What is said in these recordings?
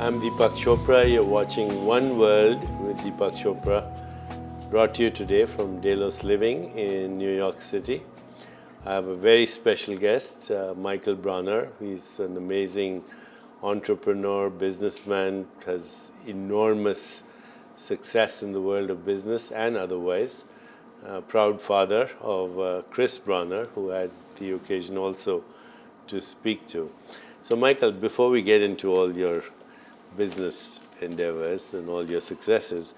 I'm Deepak Chopra. You're watching One World with Deepak Chopra, brought to you today from Delos Living in New York City. I have a very special guest, Michael Bronner. He's an amazing entrepreneur, businessman, has enormous success in the world of business and otherwise. Proud father of Chris Bronner, who I had the occasion also to speak to. So Michael, before we get into all your business endeavors and all your successes,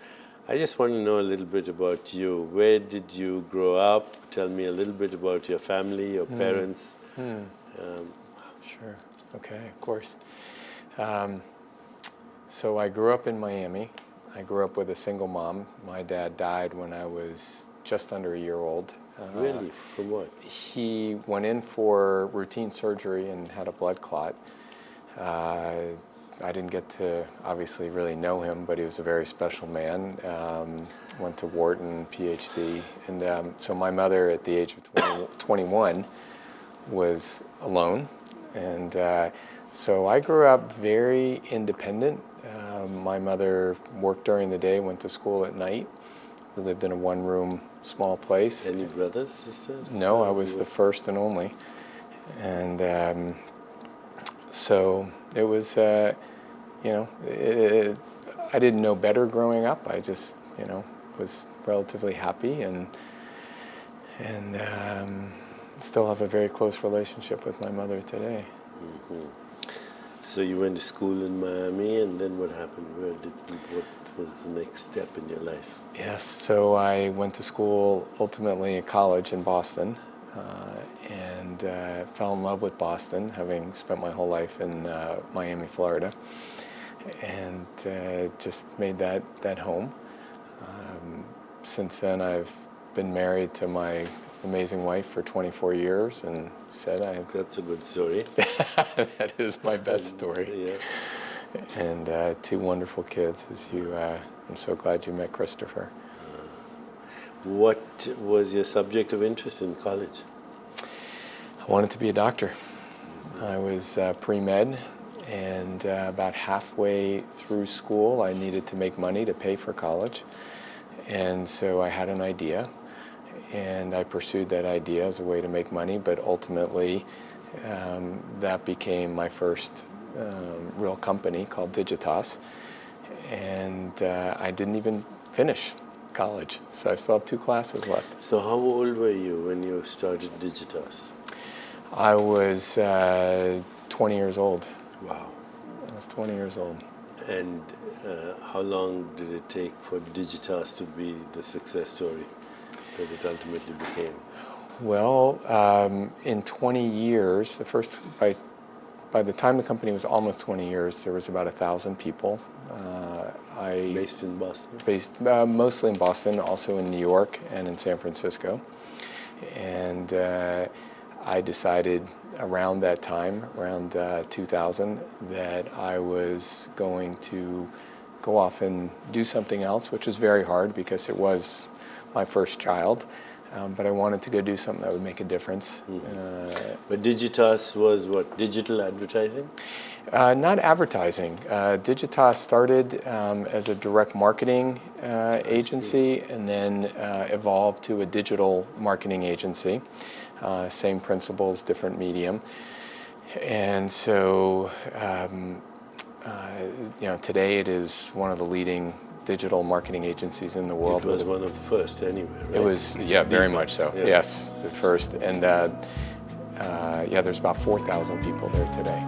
I just want to know a little bit about you. Where did you grow up? Tell me a little bit about your family, your parents. Sure. Okay, of course. So I grew up in Miami. I grew up with a single mom. My dad died when I was just under a year old. Really? From what? He went in for routine surgery and had a blood clot. I didn't get to obviously really know him, but he was a very special man. Went to Wharton, PhD. And so my mother at the age of 21 was alone. And so I grew up very independent. My mother worked during the day, went to school at night. We lived in a one-room small place. Any brothers, sisters? No, I was the first and only. And so it was, I didn't know better growing up. I just, was relatively happy and still have a very close relationship with my mother today. Mm-hmm. So you went to school in Miami, and then what happened? What was the next step in your life? Yes, so I went to school, ultimately at college in Boston, and fell in love with Boston, having spent my whole life in Miami, Florida, and just made that home. Since then, I've been married to my amazing wife for 24 years, and said That's a good story. That is my best story. Yeah. And two wonderful kids, I'm so glad you met Christopher. What was your subject of interest in college? I wanted to be a doctor. I was pre-med, and about halfway through school, I needed to make money to pay for college. And so I had an idea, and I pursued that idea as a way to make money, but ultimately that became my first real company called Digitas. And I didn't even finish college, so I still have 2 classes left. So how old were you when you started Digitas? I was 20 years old. Wow. I was 20 years old. And how long did it take for Digitas to be the success story that it ultimately became? Well, in 20 years, by the time the company was almost 20 years, there was about 1,000 people. Based in Boston? Based mostly in Boston, also in New York and in San Francisco. And I decided around that time, around 2000, that I was going to go off and do something else, which was very hard because it was my first child. But I wanted to go do something that would make a difference. Mm-hmm. But Digitas was what, digital advertising? Not advertising. Digitas started as a direct marketing agency and then evolved to a digital marketing agency. Same principles, different medium. And so, today it is one of the leading digital marketing agencies in the world. It was one of the first anyway, right? It was, yeah, very much so. Yeah. Yes, the first. And there's about 4,000 people there today.